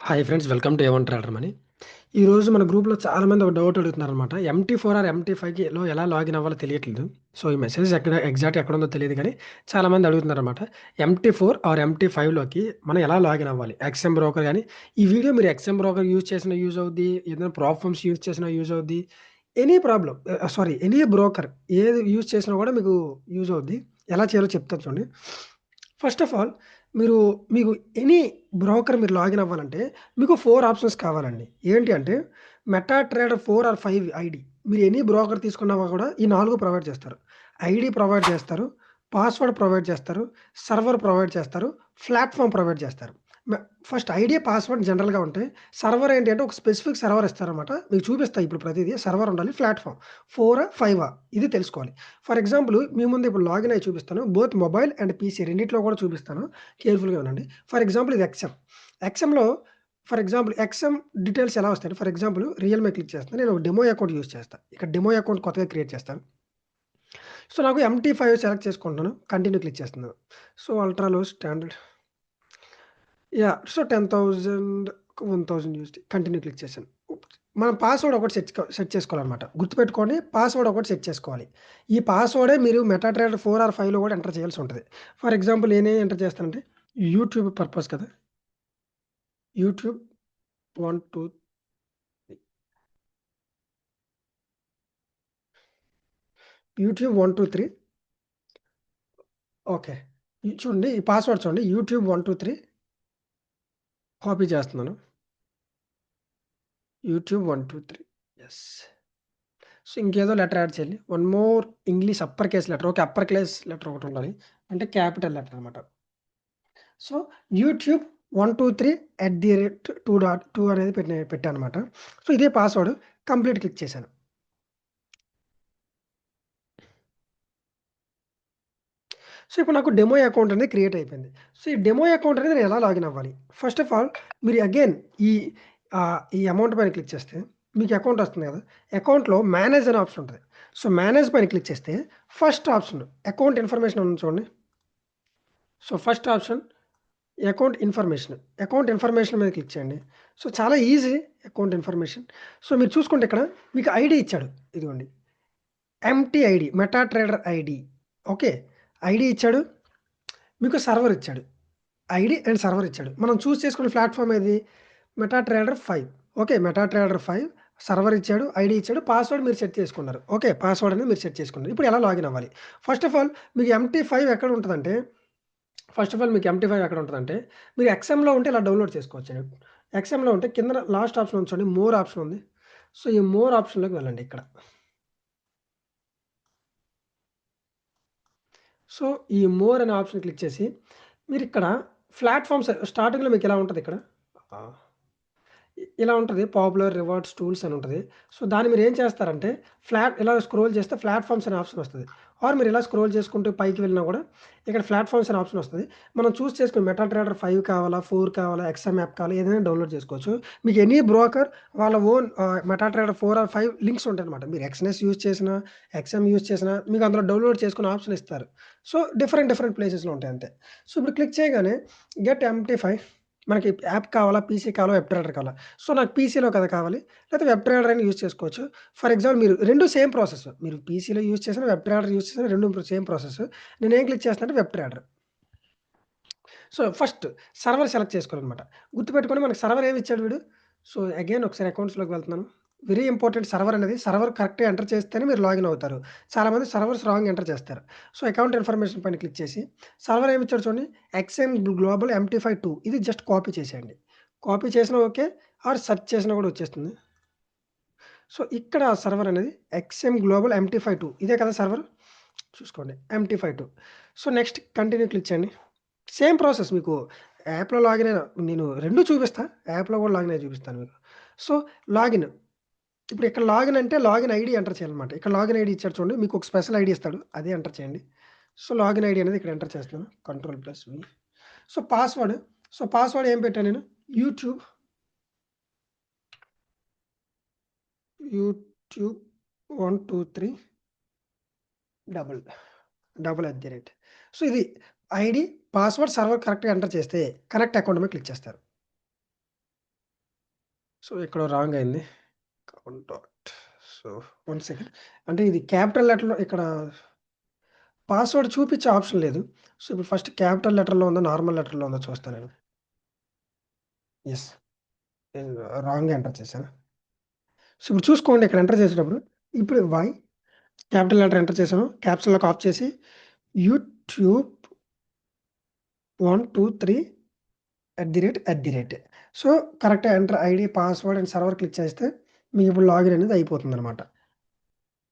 Hi friends, welcome to A1 trader money. ఈరోజు మన గ్రూప్లో చాలామంది ఒక డౌట్ అడుగుతున్నారనమాట. MT4 ఆర్ MT5లో ఎలా లాగిన్ అవ్వాలో తెలియట్లేదు. సో ఈ మెసేజ్ ఎగ్జాక్ట్ ఎక్కడ ఉందో తెలియదు కానీ చాలామంది అడుగుతున్నారనమాట. MT4 ఆర్ MT5లోకి మనం ఎలా లాగిన్ అవ్వాలి? ఎక్స్ఎం బ్రోకర్ కానీ ఈ వీడియో మీరు ఎక్స్ఎం బ్రోకర్ యూజ్ చేసినా యూజ్ అవుద్ది, ఏదైనా ప్రాబ్లమ్స్ యూజ్ చేసినా యూజ్ అవుద్ది, ఎనీ బ్రోకర్ ఏది యూజ్ చేసినా కూడా మీకు యూజ్ అవుద్ది. ఎలా చేయాలో చెప్తాను చూడండి. ఫస్ట్ ఆఫ్ ఆల్ మీకు ఎనీ బ్రోకర్ మీరు లాగిన్ అవ్వాలంటే మీకు 4 ఆప్షన్స్ కావాలండి. ఏంటి అంటే మెటా ట్రేడర్ 4 ఆర్ 5 ఐడీ. మీరు ఎనీ బ్రోకర్ తీసుకున్నా కూడా ఈ 4 ప్రొవైడ్ చేస్తారు. ఐడీ ప్రొవైడ్ చేస్తారు, పాస్వర్డ్ ప్రొవైడ్ చేస్తారు, సర్వర్ ప్రొవైడ్ చేస్తారు, ప్లాట్‌ఫార్మ్ ప్రొవైడ్ చేస్తారు. మె ఫస్ట్ ఐడీ, పాస్వర్డ్ జనరల్‌గా ఉంటాయి. సర్వర్ ఏంటి అంటే ఒక స్పెసిఫిక్ సర్వర్ ఇస్తారనమాట. మీకు చూపిస్తా ఇప్పుడు ప్రతీదీ. సర్వర్ ఉండాలి, ప్లాట్‌ఫార్మ్ 4ఆ, 5ఆ ఇది తెలుసుకోవాలి. ఫర్ ఎగ్జాంపుల్ మీ ముందు ఇప్పుడు లాగిన్ అయ్యి చూపిస్తాను. బోత్ మొబైల్ అండ్ పీసీ రెండిట్లో కూడా చూపిస్తాను. కేర్‌ఫుల్‌గా వినండి. ఫర్ ఎగ్జాంపుల్ ఇది ఎక్స్ఎం. ఎక్స్ఎంలో ఎక్స్ఎం డీటెయిల్స్ ఎలా వస్తాయంటే ఫర్ ఎగ్జాంపుల్ రియల్‌మీ క్లిక్ చేస్తాను. నేను ఒక డెమో అకౌంట్ యూజ్ చేస్తా. ఇక్కడ డెమో అకౌంట్ కొత్తగా క్రియేట్ చేస్తాను. సో నాకు MT5 సెలెక్ట్ చేసుకుంటున్నాను. కంటిన్యూ క్లిక్ చేస్తున్నాను. So ultra low standard so 10,000 1000 USD continue click చేశాను. మనం పాస్వర్డ్ ఒకటి సెట్ చేసుకోవాలన్నమాట. గుర్తుపెట్టుకోండి, పాస్వర్డ్ ఒకటి సెట్ చేసుకోవాలి. ఈ పాస్వర్డే మీరు మెటాట్రేడర్ 4 ఆర్ 5లో కూడా ఎంటర్ చేయాల్సి ఉంటది. ఫర్ ఎగ్జాంపుల్ నేనేం ఎంటర్ చేస్తానంటే యూట్యూబ్ పర్పస్ కదా! YouTube 1, 2 YouTube 1, 2, 3 okay. చూడండి ఈ పాస్వర్డ్ చూడండి. యూట్యూబ్ 1, 2, 3 కాపీ చేస్తున్నాను. YouTube 1, 2, 3 yes. సో ఇంకేదో లెటర్ యాడ్ చేయాలి. One more English upper case letter. Okay. Upper case letter ఒకటి ఉండాలి. అంటే క్యాపిటల్ లెటర్ అనమాట. సో యూట్యూబ్ 123@2.2 అనేది పెట్టానమాట. సో ఇదే పాస్వర్డ్. కంప్లీట్ క్లిక్ చేశాను. సో ఇప్పుడు నాకు డెమో అకౌంట్ అనేది క్రియేట్ అయిపోయింది. సో ఈ డెమో అకౌంట్ అనేది నేను ఎలా లాగిన్ అవ్వాలి? ఫస్ట్ ఆఫ్ ఆల్ మీరు అగైన్ ఈ అమౌంట్ పైన క్లిక్ చేస్తే మీకు అకౌంట్ వస్తుంది కదా! అకౌంట్‌లో మేనేజ్ అనే ఆప్షన్ ఉంటది. సో మేనేజ్ పైన క్లిక్ చేస్తే ఫస్ట్ ఆప్షన్ అకౌంట్ ఇన్ఫర్మేషన్ ఉంది చూడండి. So first option account information మీద క్లిక్ చేయండి. సో చాలా ఈజీ అకౌంట్ ఇన్ఫర్మేషన్. సో మీరు చూసుకుంటే ఇక్కడ మీకు ఐడీ ఇచ్చాడు. ఇదిగోండి. Empty ID, meta trader ID. Okay. ID ఇచ్చాడు. మీకు సర్వర్ ఇచ్చాడు. ఐడీ అండ్ సర్వర్ ఇచ్చాడు. మనం చూజ్ చేసుకున్న ప్లాట్‌ఫార్మ్ ఏది? Meta trader 5. Okay. Meta trader 5 server ఇచ్చాడు, ఐడీ ఇచ్చాడు, పాస్వర్డ్ మీరు సెట్ చేసుకున్నారు. ఓకే. పాస్వర్డ్ అనేది మీరు సెట్ చేసుకున్నారు. ఇప్పుడు ఎలా లాగిన్ అవ్వాలి? ఫస్ట్ ఆఫ్ ఆల్ మీకు MT5 ఎక్కడ ఉంటదంటే మీకు MT5 ఎక్కడ ఉంటదంటే మీరు ఎక్స్ఎంలో ఉంటే ఇలా డౌన్‌లోడ్ చేసుకోవచ్చండి. ఎక్స్ఎంలో ఉంటే కిందన లాస్ట్ ఆప్షన్ ఉంది చూడండి. మోర్ ఆప్షన్ ఉంది. సో ఈ మోర్ ఆప్షన్‌లోకి వెళ్ళండి ఇక్కడ. సో ఈ మోర్ అనే ఆప్షన్ క్లిక్ చేసి మీరిక్కడ ప్లాట్‌ఫార్మ్స్ స్టార్టింగ్‌లో మీకు ఇలా ఉంటది ఇక్కడ. ఆ! ఇలా ఉంటది. పాపులర్, రివార్డ్స్, టూల్స్ అని ఉంటది. సో దాన్ని మీరేం చేస్తారంటే ఇలా స్క్రోల్ చేస్తే ప్లాట్‌ఫార్మ్స్ అనే ఆప్షన్ వస్తది. ఆర్ మీరు ఇలా స్క్రోల్ చేసుకుంటూ పైకి వెళ్ళినా కూడా ఇక్కడ ప్లాట్‌ఫార్మ్స్ అనే ఆప్షన్ వస్తది. మనం చూజ్ చేసుకుని మెటా ట్రేడర్ 5 కావాలా, 4 కావాలా, ఎక్స్ఎం యాప్ కావాలా ఏదైనా డౌన్‌లోడ్ చేసుకోవచ్చు. మీకు ఎనీ బ్రోకర్ వాళ్ళ own meta trader 4 or 5 links ఉంటాయన్నమాట. మీరు ఎక్స్‌నెస్ యూజ్ చేసినా, ఎక్స్ఎం యూజ్ చేసినా మీకు అందులో డౌన్‌లోడ్ చేసుకునే ఆప్షన్ ఇస్తారు. సో డిఫరెంట్ ప్లేసెస్‌లో ఉంటాయి అంతే. సో ఇప్పుడు క్లిక్ చేయగానే గెట్ MT5 మనకి యాప్ కావాలా? పీసీ కావాలా? వెబ్ ట్రేడర్ కావాలా? సో నాకు పీసీలో కదా కావాలి. లేకపోతే వెబ్ ట్రేడర్ అయినా యూజ్ చేసుకోవచ్చు. ఫర్ ఎగ్జాంపుల్ మీరు 2 సేమ్ ప్రాసెస్. మీరు పీసీలో యూజ్ చేసినా, వెబ్ ట్రేడర్ యూజ్ చేసినా 2 సేమ్ ప్రాసెస్. నేనేం క్లిక్ చేస్తానంటే web trader. So first server select చేసుకోవాలనమాట. గుర్తుపెట్టుకోండి మనకు సర్వర్ ఏమి ఇచ్చాడు వీడు. సో అగైన్ ఒకసారి అకౌంట్స్‌లోకి వెళ్తున్నాను. వెరీ ఇంపార్టెంట్ సర్వర్ కరెక్ట్‌గా ఎంటర్ చేస్తేనే మీరు లాగిన్ అవుతారు. చాలామంది సర్వర్స్ రాంగ్ ఎంటర్ చేస్తారు. సో అకౌంట్ ఇన్ఫర్మేషన్ పైన క్లిక్ చేసి సర్వర్ ఏమి ఇచ్చాడు చూడండి. ఎక్స్ఎం గ్లోబల్ MT5 2 ఇది జస్ట్ కాపీ చేసేయండి. కాపీ చేసినా ఓకే. ఆర్ సెర్చ్ చేసినా కూడా వచ్చేస్తుంది. సో ఇక్కడ సర్వర్ అనేది ఎక్స్ఎం గ్లోబల్ MT5 2 ఇదే కదా సర్వర్. చూసుకోండి MT5 2. So next continue click చేయండి. సేమ్ ప్రాసెస్ మీకు యాప్‌లో లాగిన్ అయిన నేను 2 చూపిస్తా. యాప్‌లో కూడా లాగిన్ అయ్యి చూపిస్తాను మీకు. So login. ఇప్పుడు ఇక్కడ లాగిన్ అంటే లాగిన్ ఐడీ ఎంటర్ చేయాలన్నమాట. ఇక్కడ లాగిన్ ఐడీ ఇచ్చాడు చూడండి. మీకు ఒక స్పెషల్ ఐడీ ఇస్తాడు. అదే ఎంటర్ చేయండి. సో లాగిన్ ఐడీ అనేది ఇక్కడ ఎంటర్ చేస్తున్నాను. కంట్రోల్+V. సో పాస్వర్డ్ ఏం పెట్టాను నేను? యూట్యూబ్ 1, 2, 3 @ సో ఇది ఐడీ, పాస్వర్డ్, సర్వర్ కరెక్ట్‌గా ఎంటర్ చేస్తే కనెక్ట్ అకౌంట్ మీద క్లిక్ చేస్తారు. సో, ఇక్కడ రాంగ్ అయింది. Count dot. So, 1 second. అంటే ఇది క్యాపిటల్ లెటర్‌లో ఇక్కడ పాస్వర్డ్ చూపించే ఆప్షన్ లేదు. సో, ఇప్పుడు ఫస్ట్ క్యాపిటల్ లెటర్‌లో ఉందో, నార్మల్ లెటర్‌లో ఉందో చూస్తా నేను. యెస్. నేను రాంగ్ ఎంటర్ చేశాను. సో, ఇప్పుడు చూసుకోండి ఇక్కడ ఎంటర్ చేసేటప్పుడు. ఇప్పుడు క్యాపిటల్ లెటర్ ఎంటర్ చేశాను. క్యాప్స్ లాక్ ఆఫ్ చేసి యూట్యూబ్ 1, 2, 3 @ సో, కరెక్ట్‌గా enter ID, password and server click చేస్తే మీకు ఇప్పుడు లాగిన్ అనేది అయిపోతుందనమాట.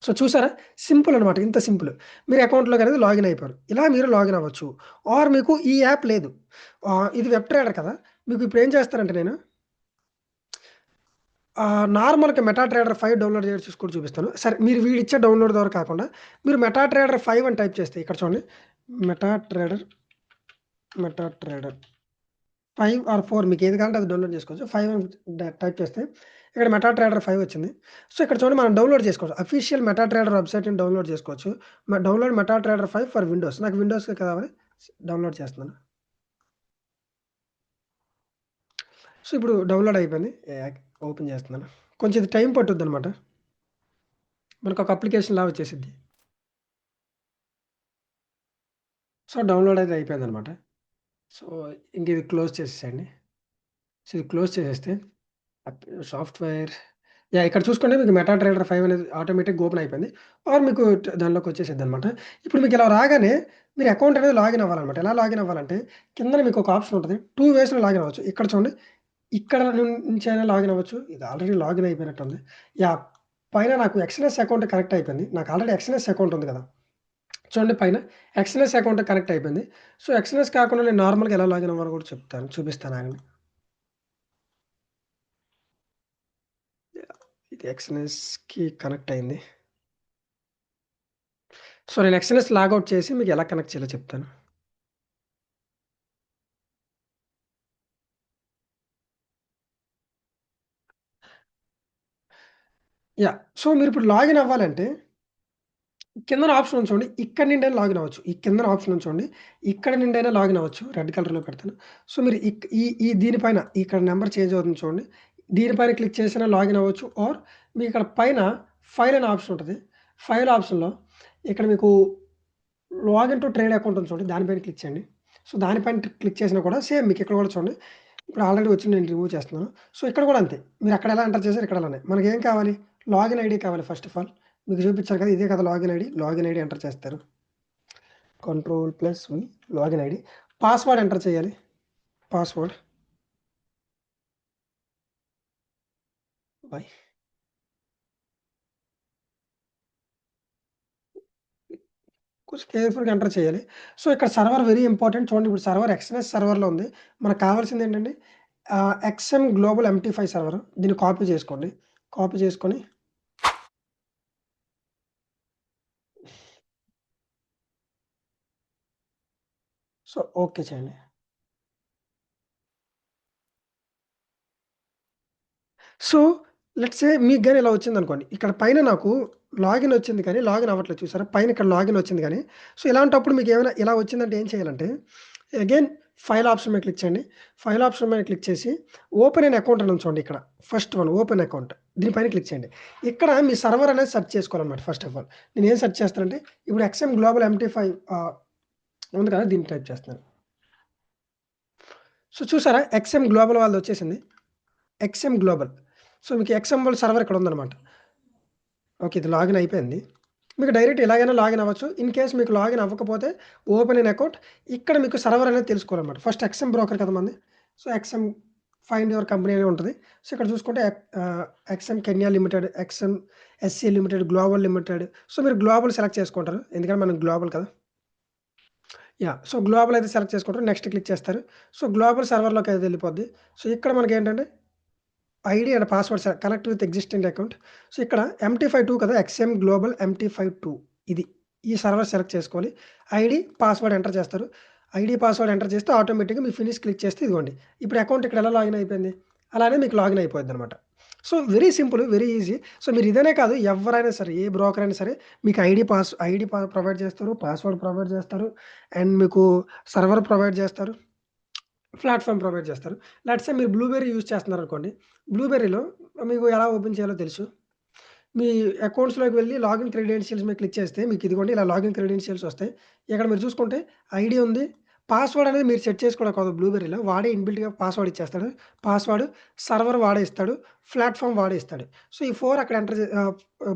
సో, చూసారా? సింపుల్ అనమాట. ఇంత సింపుల్. మీరు అకౌంట్‌లోకి అనేది లాగిన్ అయిపోయారు. ఇలా మీరు లాగిన్ అవ్వచ్చు. ఆర్ మీకు ఈ యాప్ లేదు. ఇది వెబ్ ట్రేడర్ కదా! మీకు ఇప్పుడు ఏం చేస్తానంటే నేను నార్మల్‌గా మెటా ట్రేడర్ 5 డౌన్‌లోడ్ చేసి కూడా చూపిస్తాను. సరే మీరు వీడిచ్చే డౌన్‌లోడ్ ద్వారా కాకుండా మీరు మెటా ట్రేడర్ 5 అని టైప్ చేస్తే ఇక్కడ చూడండి. Meta trader, meta trader 5 or 4 మీకు ఏది కావాలంటే అది డౌన్‌లోడ్ చేసుకోవచ్చు. 5 అని టైప్ చేస్తే ఇక్కడ మెటా ట్రేడర్ 5 వచ్చింది. సో, ఇక్కడ చూడండి మనం డౌన్‌లోడ్ చేసుకోవచ్చు. అఫీషియల్ మెటా ట్రేడర్ వెబ్‌సైట్‌ని డౌన్‌లోడ్ చేసుకోవచ్చు. Download meta trader 5 for Windows. నాకు విండోస్‌కే కావాలి. డౌన్‌లోడ్ చేస్తున్నాను. సో, ఇప్పుడు డౌన్‌లోడ్ అయిపోయింది. ఓపెన్ చేస్తున్నాను. కొంచెం ఇది టైం పట్టుద్దనమాట. మనకొక అప్లికేషన్‌లా వచ్చేసిద్ది. సో, డౌన్‌లోడ్ అయితే అయిపోయిందనమాట. సో, ఇంక ఇది క్లోజ్ చేసేసేయండి. సో, ఇది క్లోజ్ చేసేస్తే సాఫ్ట్‌వేర్ ఇక్కడ చూసుకుంటే మీకు మెటా ట్రేడర్ 5 అనేది ఆటోమేటిక్‌గా ఓపెన్ అయిపోయింది. ఆర్ మీకు దానిలోకి వచ్చేసిద్దనమాట. ఇప్పుడు మీకు ఇలా రాగానే మీరు అకౌంట్ అనేది లాగిన్ అవ్వాలనమాట. ఎలా లాగిన్ అవ్వాలంటే కిందన మీకు ఒక ఆప్షన్ ఉంటది. 2 వేస్‌లో లాగిన్ అవ్వచ్చు. ఇక్కడ చూడండి. ఇక్కడ నుంచైనా లాగిన్ అవ్వచ్చు. ఇది ఆల్రెడీ లాగిన్ అయిపోయినట్టుంది. యాహ్! పైన నాకు ఎక్స్‌ఎన్ఎస్ అకౌంట్ కనెక్ట్ అయిపోయింది. నాకు ఆల్రెడీ ఎక్స్‌ఎన్ఎస్ అకౌంట్ ఉంది కదా! చూడండి పైన ఎక్స్‌ఎన్ఎస్ అకౌంట్ కనెక్ట్ అయిపోయింది. సో, ఎక్స్‌ఎన్ఎస్ కాకుండా నేను నార్మల్‌గా ఎలా లాగిన్ అవ్వాలో కూడా చూపిస్తాను ఆగండి. ఇది ఎక్స్‌ఎన్ఎస్‌కి కనెక్ట్ అయింది. సో, నేను ఎక్స్‌ఎన్ఎస్ లాగౌట్ చేసి మీకు ఎలా కనెక్ట్ చేయాలో చెప్తాను. సో, మీరిప్పుడు లాగిన్ అవ్వాలంటే కిందన ఆప్షన్ ఉంది చూడండి. ఇక్కడి నుండైనా లాగిన్ అవ్వచ్చు. ఈ కిందన ఆప్షన్ ఉంది చూడండి. ఇక్కడి నుండైనా లాగిన్ అవ్వచ్చు. రెడ్ కలర్‌లో పెడతాను. సో, మీరు ఈ ఈ దీనిపైన ఇక్కడ నంబర్ చేంజ్ అవుతుంది చూడండి. దీనిపైన క్లిక్ చేసినా లాగిన్ అవ్వచ్చు. ఆర్ మీకిక్కడ పైన ఫైల్ అనే ఆప్షన్ ఉంటది. ఫైల్ ఆప్షన్‌లో ఇక్కడ మీకు లాగిన్ టు ట్రేడ్ అకౌంట్ ఉంది చూడండి. దానిపైన క్లిక్ చేయండి. సో, దానిపైన క్లిక్ చేసినా కూడా సేమ్ మీకు ఇక్కడ కూడా చూడండి. ఇప్పుడు ఆల్రెడీ వచ్చింది నేను రిమూవ్ చేస్తున్నాను. సో, ఇక్కడ కూడా అంతే. మీరు అక్కడ ఎలా ఎంటర్ చేసారో ఇక్కడ అలానే. మనకేం కావాలి? లాగిన్ ఐడీ కావాలి ఫస్ట్ ఆఫ్ ఆల్. మీకు చూపించారు కదా! ఇదే కదా login ID. Login ID enter చేస్తారు. కంట్రోల్+V లాగిన్ ఐడీ. పాస్వర్డ్ ఎంటర్ చేయాలి. పాస్వర్డ్. బై. కొంచెం కేర్‌ఫుల్‌గా ఎంటర్ చేయాలి. సో, ఇక్కడ సర్వర్ వెరీ ఇంపార్టెంట్. చూడండి ఇప్పుడు సర్వర్ ఎక్స్‌ఎన్ఎస్ సర్వర్‌లో ఉంది. మనకు కావాల్సిందేంటండి ఎక్స్ఎం గ్లోబల్ MT5 సర్వర్. దీన్ని కాపీ చేసుకోండి. కాపీ చేసుకొని సో, ఓకే చేయండి. సో, లెట్స్ సే మీకు గాని ఇలా వచ్చిందనుకోండి. ఇక్కడ పైన నాకు లాగిన్ వచ్చింది కానీ, లాగిన్ అవ్వట్లేదు చూసారా? పైన ఇక్కడ లాగిన్ వచ్చింది గానీ, సో, ఇలాంటప్పుడు మీకేమైనా ఇలా వచ్చిందంటే ఏం చేయాలంటే, అగైన్ ఫైల్ ఆప్షన్ మీద క్లిక్ చేయండి. ఫైల్ ఆప్షన్ మీద క్లిక్ చేసి, ఓపెన్ ఎన్ అకౌంట్ అని ఉంది చూడండి ఇక్కడ. First one open account. దీనిపైన క్లిక్ చేయండి. ఇక్కడ మీ సర్వర్ అనేది సెర్చ్ చేసుకోవాలన్నమాట ఫస్ట్ ఆఫ్ ఆల్. నేనేం సెర్చ్ చేస్తానంటే, ఇప్పుడు ఎక్స్ఎం గ్లోబల్ MT5 ఉంది కదా! దీన్ని టైప్ చేస్తున్నాను. సో, చూసారా? ఎక్స్ఎం గ్లోబల్ వాళ్ళదొచ్చేసింది. XM Global. సో, మీకు ఎక్స్ఎం వాళ్ళ సర్వర్ ఇక్కడ ఉందన్నమాట. ఓకే. ఇది లాగిన్ అయిపోయింది. మీకు డైరెక్ట్ ఎలాగైనా లాగిన్ అవ్వచ్చు. ఇన్ కేస్ మీకు లాగిన్ అవ్వకపోతే ఓపెన్ ఎన్ అకౌంట్. ఇక్కడ మీకు సర్వర్ అనేది తెలుసుకోవాలన్నమాట. ఫస్ట్ ఎక్స్ఎం బ్రోకర్ కదా మనది. So, XM find your company అని ఉంటది. సో, ఇక్కడ చూసుకుంటే XM Kenya limited, XM SC limited, global limited. So, మీరు గ్లోబల్ సెలెక్ట్ చేసుకుంటారు. ఎందుకంటే మనం గ్లోబల్ కదా! సో, గ్లోబల్ అయితే సెలెక్ట్ చేసుకుంటారు. నెక్స్ట్ క్లిక్ చేస్తారు. సో, గ్లోబల్ సర్వర్‌లోకి అయితే వెళ్ళిపోద్ది. సో, ఇక్కడ మనకేంటంటే ID and password connect with existing account. So, ఇక్కడ MT52 కదా! ఎక్స్ఎం గ్లోబల్ MT52 ఇది. ఈ సర్వర్ సెలెక్ట్ చేసుకోవాలి. ఐడీ, పాస్వర్డ్ ఎంటర్ చేస్తారు. ఐడీ, పాస్వర్డ్ ఎంటర్ చేస్తే ఆటోమేటిక్‌గా మీ ఫినిష్ క్లిక్ చేస్తే ఇదిగోండి. ఇప్పుడు అకౌంట్ ఇక్కడ ఎలా లాగిన్ అయిపోయింది. అలానే మీకు లాగిన్ అయిపోద్దనమాట. So, very simple, very easy. So, మీరు ఇదనే కాదు ఎవ్వరైనా సరే, ఏ బ్రోకర్ అయినా సరే మీకు ఐడీ ప్రొవైడ్ చేస్తారు. పాస్వర్డ్ ప్రొవైడ్ చేస్తారు. అండ్ మీకు సర్వర్ ప్రొవైడ్ చేస్తారు. ప్లాట్‌ఫార్మ్ ప్రొవైడ్ చేస్తారు. లెట్స్ సే మీరు బ్లూబెర్రీ యూజ్ చేస్తున్నారనుకోండి. బ్లూబెర్రీలో మీకు ఎలా ఓపెన్ చేయాలో తెలుసు. మీ అకౌంట్స్‌లోకి వెళ్లి లాగిన్ క్రెడెన్షియల్స్ మీద క్లిక్ చేస్తే మీకు ఇదిగోండి ఇలా లాగిన్ క్రెడెన్షియల్స్ వస్తాయి. ఇక్కడ మీరు చూసుకుంటే ఐడీ ఉంది. పాస్వర్డ్ అనేది మీరు సెట్ చేసుకోవడం కాదు బ్లూబెర్రీలో. వాడే ఇన్‌బిల్ట్‌గా పాస్వర్డ్ ఇచ్చేస్తాడు. పాస్వర్డ్ సర్వర్ వాడే ఇస్తాడు. ప్లాట్‌ఫార్మ్ వాడే ఇస్తాడు. సో, ఈ 4 అక్కడ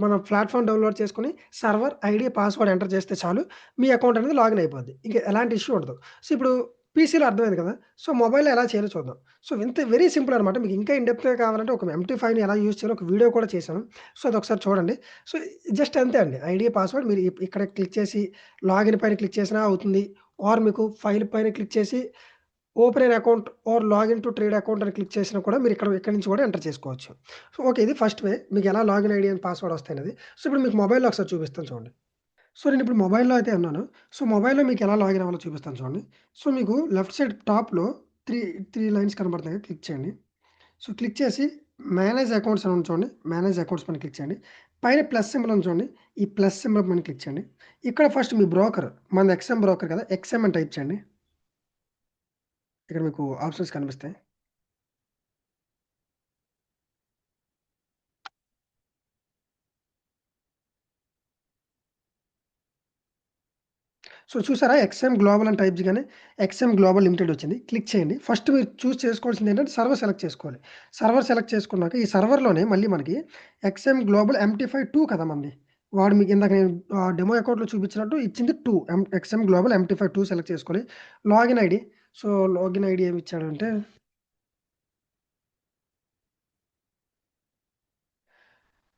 మనం ప్లాట్‌ఫార్మ్ డౌన్‌లోడ్ చేసుకొని సర్వర్, ఐడీ, పాస్వర్డ్ ఎంటర్ చేస్తే చాలు మీ అకౌంట్ అనేది లాగిన్ అయిపోద్ది. ఇంక ఎలాంటి ఇష్యూ ఉండదు. సో, ఇప్పుడు పీసీలో అర్థమైంది కదా! సో, మొబైల్‌లో ఎలా చేయాలో చూద్దాం. సో, వెరీ సింపుల్ అనమాట. మీకు ఇంకా ఇన్ డెప్త్‌గా కావాలంటే ఒక ఎంటీ5ని ఎలా యూజ్ చేయాలో ఒక వీడియో కూడా చేశాను. సో, అదొకసారి చూడండి. సో, జస్ట్ అంతే అండి. ఐడీ, పాస్వర్డ్ మీరు ఇక్కడ క్లిక్ చేసి లాగిన్ పైన క్లిక్ చేసినా అవుతుంది. ఆర్ మీకు ఫైల్ పైన క్లిక్ చేసి open an account or login to trade account అని క్లిక్ చేసినా కూడా మీరు ఇక్కడి నుంచి కూడా ఎంటర్ చేసుకోవచ్చు. So, okay. ఇది ఫస్ట్ వే. మీకు ఎలా లాగిన్ ఐడీ అండ్ పాస్వర్డ్ వస్తాయనేది. సో, ఇప్పుడు మీకు మొబైల్‌లో ఒకసారి చూపిస్తాను చూడండి. సో, నేనిప్పుడు మొబైల్‌లో అయితే ఉన్నాను. సో, మొబైల్‌లో మీకెలా లాగిన్ అవ్వాలో చూపిస్తాను చూడండి. సో, మీకు లెఫ్ట్ సైడ్ టాప్‌లో 3 లైన్స్ కనపడతాయి కదా! క్లిక్ చేయండి. సో, క్లిక్ చేసి మేనేజ్ అకౌంట్స్ అని ఉంది చూడండి. మేనేజ్ అకౌంట్స్ పైన క్లిక్ చేయండి. పైన ప్లస్ సింబల్ ఉంది చూడండి. ఈ ప్లస్ సింబల్ పైన క్లిక్ చేయండి. ఇక్కడ ఫస్ట్ మీ బ్రోకర్ మనది ఎక్స్ఎం బ్రోకర్ కదా! ఎక్స్ఎం అని టైప్ చేయండి. ఇక్కడ మీకు ఆప్షన్స్ కనిపిస్తాయి. సో, చూసారా ఎక్స్ఎం గ్లోబల్ అని టైప్ చేయగానే ఎక్స్ఎం గ్లోబల్ లిమిటెడ్ వచ్చింది. క్లిక్ చేయండి. ఫస్ట్ మీరు చేసుకోవాల్సింది ఏంటంటే సర్వర్ సెలెక్ట్ చేసుకోవాలి. సర్వర్ సెలెక్ట్ చేసుకున్నాక ఈ సర్వర్‌లోనే మళ్ళీ మనకి ఎక్స్ఎం గ్లోబల్ ఎంటీ5 2 కదా మనది. వాడు మీకు ఇందాక నేను డెమో అకౌంట్‌లో చూపించినట్టు ఇచ్చింది 2 ఎక్స్ఎం గ్లోబల్ ఎంటీ5 2 సెలెక్ట్ చేసుకొని login ID. So, login ID ఏమి ఇచ్చాడంటే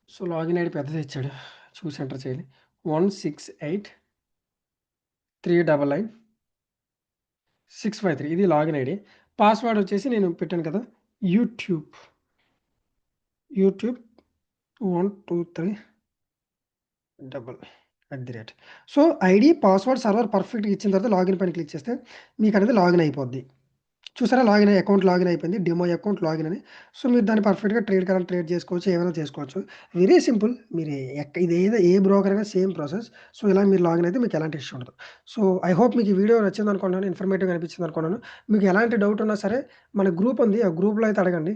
సో, లాగిన్ ఐడీ పెద్దదే ఇచ్చాడు. చూసి ఎంటర్ చేయాలి. 168 399 653 ఇది లాగిన్ ఐడీ. పాస్వర్డ్ వచ్చేసి నేను పెట్టాను కదా! YouTube. YouTube 123 double at the rate. So, ID, password server పర్ఫెక్ట్‌గా ఇచ్చిన తర్వాత లాగిన్ పైన క్లిక్ చేస్తే మీకనేది లాగిన్ అయిపోద్ది. చూసారా అకౌంట్ లాగిన్ అయిపోయింది. డెమో అకౌంట్ లాగిన్ అని. సో, మీరు దాన్ని పర్ఫెక్ట్‌గా ట్రేడ్ కావాలంటే ట్రేడ్ చేసుకోవచ్చు. ఏమైనా చేసుకోవచ్చు. Very simple. మీరు ఇది ఏ బ్రోకర్ అయినా సేమ్ ప్రాసెస్. సో, ఇలా మీరు లాగిన్ అయితే మీకు ఎలాంటి ఇష్యూ ఉండదు. సో, ఐ హోప్ మీకు ఈ వీడియో నచ్చిందనుకుంటున్నాను. ఇన్ఫర్మేటివ్‌గా అనిపించింది అనుకున్నాను. మీకు ఎలాంటి డౌట్ ఉన్నా సరే మన గ్రూప్ ఉంది. ఆ గ్రూప్‌లో అయితే అడగండి.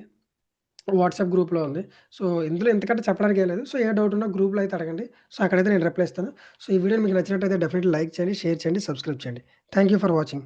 వాట్సాప్ గ్రూప్‌లో ఉంది. సో, ఇందులో ఇంతకంటే చెప్పడానికి ఏం లేదు. సో, ఏ డౌట్ ఉన్నా గ్రూప్‌లో అయితే అడగండి. సో, అక్కడైతే నేను రిప్లై ఇస్తాను. సో, ఈ వీడియో మీకు నచ్చినట్టయితే డెఫినెట్‌లీ లైక్ చేయండి, షేర్ చేయండి, సబ్స్క్రైబ్ చేయండి. Thank you for watching.